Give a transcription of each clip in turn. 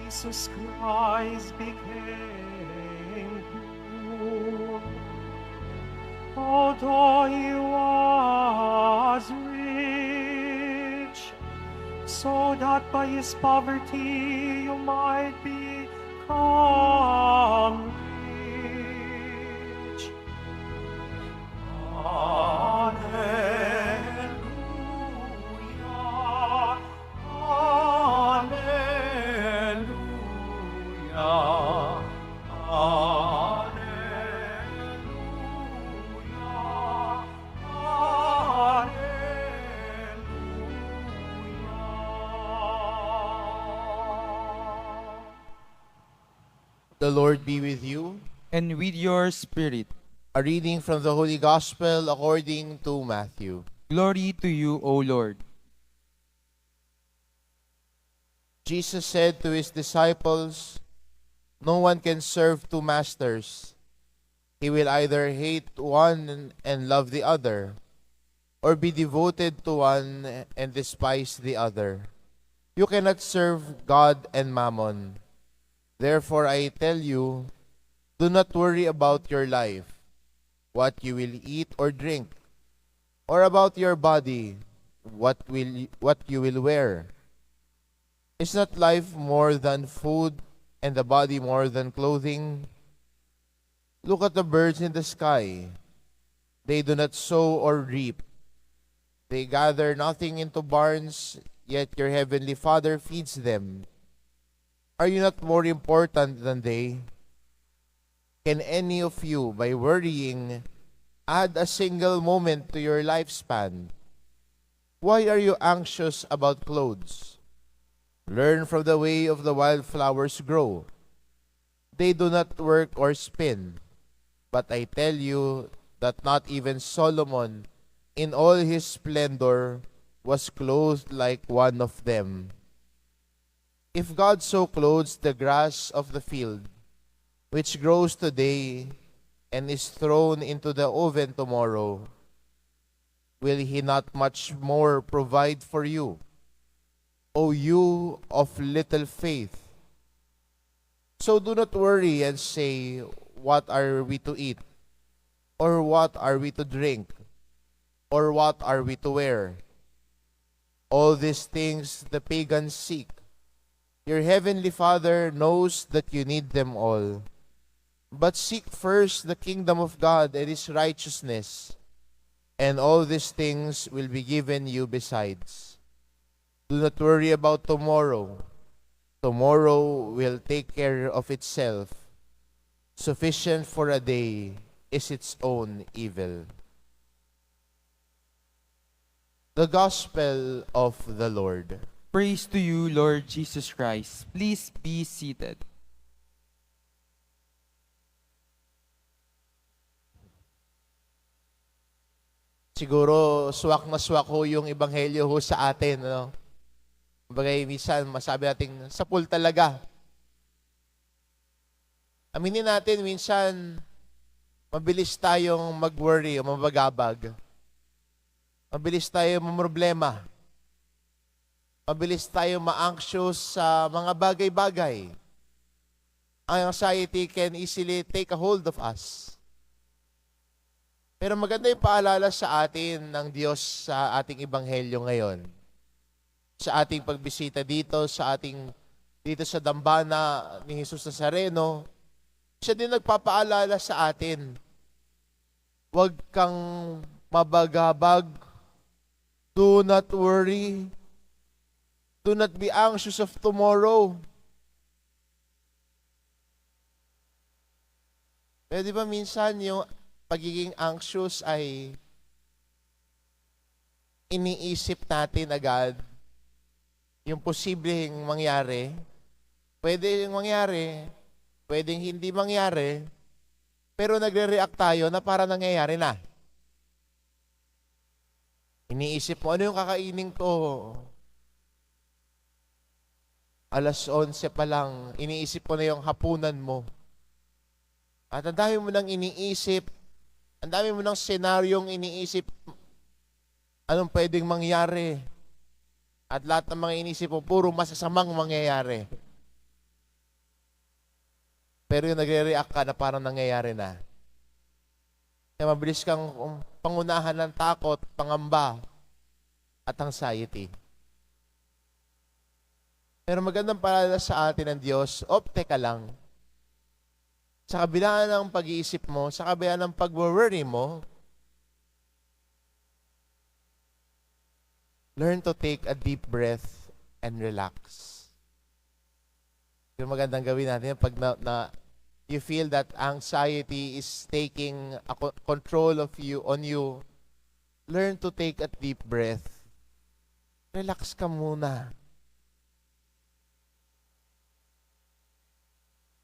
Jesus Christ became poor, although he was rich, so that by his poverty you might become rich. Alleluia, alleluia, alleluia, alleluia. The Lord be with you. and with your spirit. A reading from the Holy Gospel according to Matthew. Glory to you, O Lord. Jesus said to his disciples, "No one can serve two masters. He will either hate one and love the other, or be devoted to one and despise the other. You cannot serve God and Mammon. Therefore I tell you, do not worry about your life, what you will eat or drink, or about your body, what you will wear. Is not life more than food, and the body more than clothing? Look at the birds in the sky. They do not sow or reap. They gather nothing into barns, yet your heavenly Father feeds them. Are you not more important than they? Can any of you, by worrying, add a single moment to your lifespan? Why are you anxious about clothes? Learn from the way of the wildflowers grow. They do not work or spin. But I tell you that not even Solomon, in all his splendor, was clothed like one of them. If God so clothes the grass of the field, which grows today and is thrown into the oven tomorrow, will he not much more provide for you, O you of little faith? So do not worry and say, what are we to eat? Or what are we to drink? Or what are we to wear? All these things the pagans seek. Your heavenly Father knows that you need them all. But seek first the kingdom of God and his righteousness, and all these things will be given you besides. Do not worry about tomorrow. Tomorrow will take care of itself. Sufficient for a day is its own evil." The Gospel of the Lord. Praise to you, Lord Jesus Christ. Please be seated. Siguro swak na swak ho yung ebanghelyo ho sa atin, ano? Bagay minsan masabi natin sapul talaga. Aminin natin minsan mabilis tayong mag-worry o mabagabag. Mabilis tayong mamroblema. Mabilis tayong ma-anxious sa mga bagay-bagay. Ang anxiety can easily take a hold of us. Pero maganda yung paalala sa atin ng Diyos sa ating ebanghelyo ngayon. Sa ating pagbisita dito sa dambana ni Jesus Nazareno, siya din nagpapaalala sa atin. Huwag kang mabagabag. Do not worry. Do not be anxious of tomorrow. Pero di ba minsan yung pagiging anxious ay iniisip natin agad yung posibleng mangyari. Pwede yung mangyari, pwedeng hindi mangyari, pero nagre-react tayo na para nangyayari na. Iniisip mo, ano yung kakainin to? Alas 11 pa lang, iniisip mo na yung hapunan mo. At ang dami mo nang iniisip, ang dami mo ng senaryong iniisip, anong pwedeng mangyari. At lahat ng mga iniisip mo, puro masasamang mangyayari. Pero yung nagre-react ka na parang nangyayari na. Kaya mabilis kang pangunahan ng takot, pangamba, at anxiety. Pero magandang paalala sa atin ng Diyos, teka lang. Sa kabila ng pag-iisip mo, sa kabila ng pag-worry mo, learn to take a deep breath and relax. Yung magandang gawin natin pag you feel that anxiety is taking control of you, on you, learn to take a deep breath. Relax ka muna.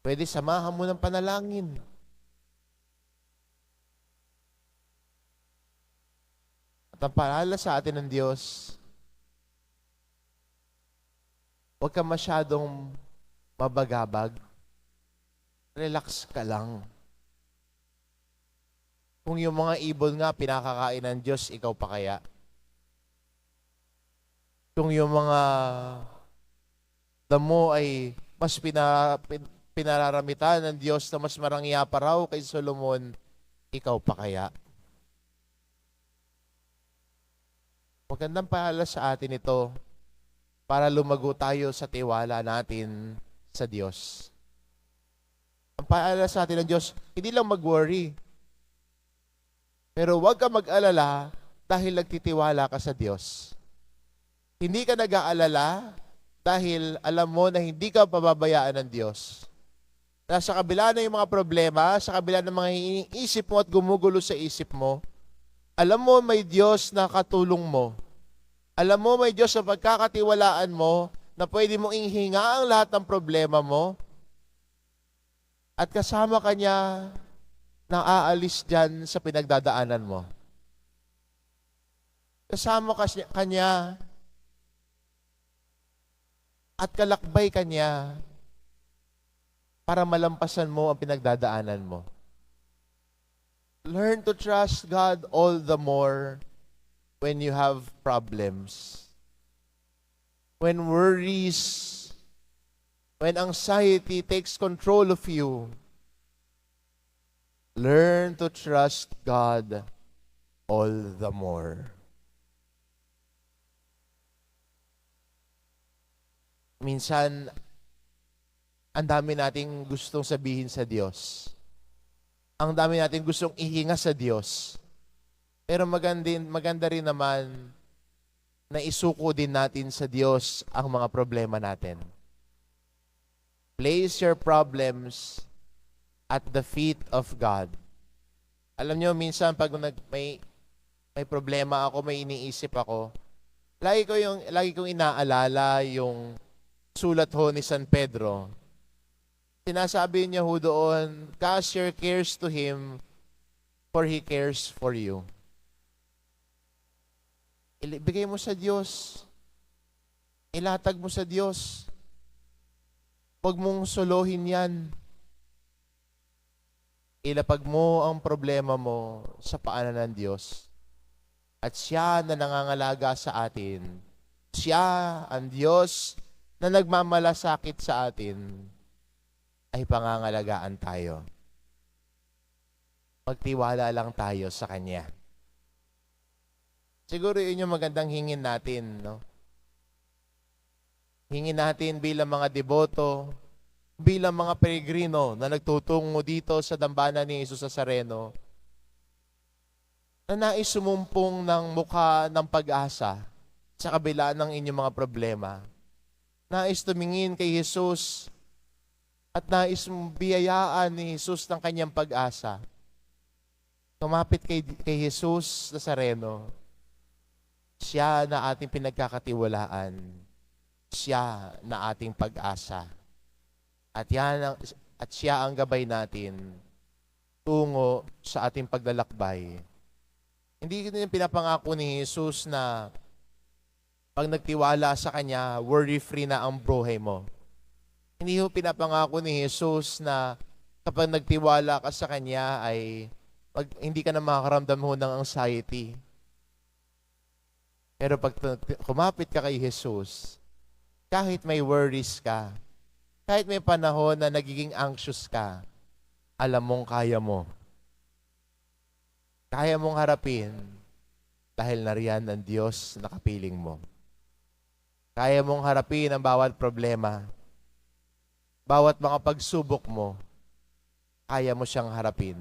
Pwede samahan mo ng panalangin. At ang paalala sa atin ng Diyos, huwag ka masyadong mabagabag. Relax ka lang. Kung yung mga ibon nga pinakakain ng Diyos, ikaw pa kaya? Kung yung mga damo ay mas pinararamitan ng Diyos na mas marangya pa raw kay Solomon, ikaw pa kaya? Magandang paalala sa atin ito para lumago tayo sa tiwala natin sa Diyos. Ang paalala sa atin ng Diyos, hindi lang mag-worry. Pero huwag ka mag-alala dahil nagtitiwala ka sa Diyos. Hindi ka nag-aalala dahil alam mo na hindi ka pababayaan ng Diyos. Na sa kabila ng mga problema, sa kabila ng mga iniisip mo at gumugulo sa isip mo, alam mo may Diyos na katulong mo. Alam mo may Diyos na pagkakatiwalaan mo na pwede mong ihinga ang lahat ng problema mo at kasama ka niya na aalis dyan sa pinagdadaanan mo. Kasama ka niya at kalakbay ka niya para malampasan mo ang pinagdadaanan mo. Learn to trust God all the more when you have problems. When worries, when anxiety takes control of you, learn to trust God all the more. Minsan, ang dami nating gustong sabihin sa Diyos. Ang dami nating gustong ihinga sa Diyos. Pero maganda rin naman na isuko din natin sa Diyos ang mga problema natin. Place your problems at the feet of God. Alam nyo, minsan pag may problema ako, may iniisip ako, lagi kong inaalala yung sulat ho ni San Pedro. Sinasabi niya ho doon, cast your cares to Him, for He cares for you. Ibigay mo sa Diyos. Ilatag mo sa Diyos. Huwag mong solohin yan. Ilapag mo ang problema mo sa paanan ng Diyos. At siya na nangangalaga sa atin. Siya, ang Diyos na nagmamalasakit sa atin, ay pangangalagaan tayo. Magtiwala lang tayo sa Kanya. Siguro yun yung magandang hingin natin, no? Hingin natin bilang mga deboto, bilang mga peregrino na nagtutungo dito sa dambana ni Jesus Nazareno, na nais sumumpong ng mukha ng pag-asa sa kabila ng inyong mga problema. Nais tumingin kay Jesus at nais biyayaan ni Jesus ng kanyang pag-asa. Kumapit kay Jesus Nazareno. Siya na ating pinagkakatiwalaan. Siya na ating pag-asa. At siya ang gabay natin tungo sa ating paglalakbay. Hindi din pinapangako ni Jesus na pag nagtiwala sa Kanya, worry-free na ang buhay mo. Hindi ho pinapangako ni Jesus na kapag nagtiwala ka sa Kanya ay hindi ka na makakaramdam ho ng anxiety. Pero pag kumapit ka kay Jesus, kahit may worries ka, Kahit may panahon na nagiging anxious ka, alam mong kaya mo. Kaya mong harapin dahil nariyan ang Diyos na kapiling mo. Kaya mong harapin ang bawat problema, bawat mga pagsubok mo, kaya mo siyang harapin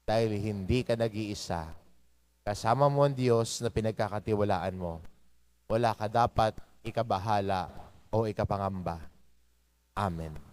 dahil hindi ka nag-iisa. Kasama mo ang Diyos na pinagkakatiwalaan mo. Wala ka dapat ikabahala o ikapangamba. Amen.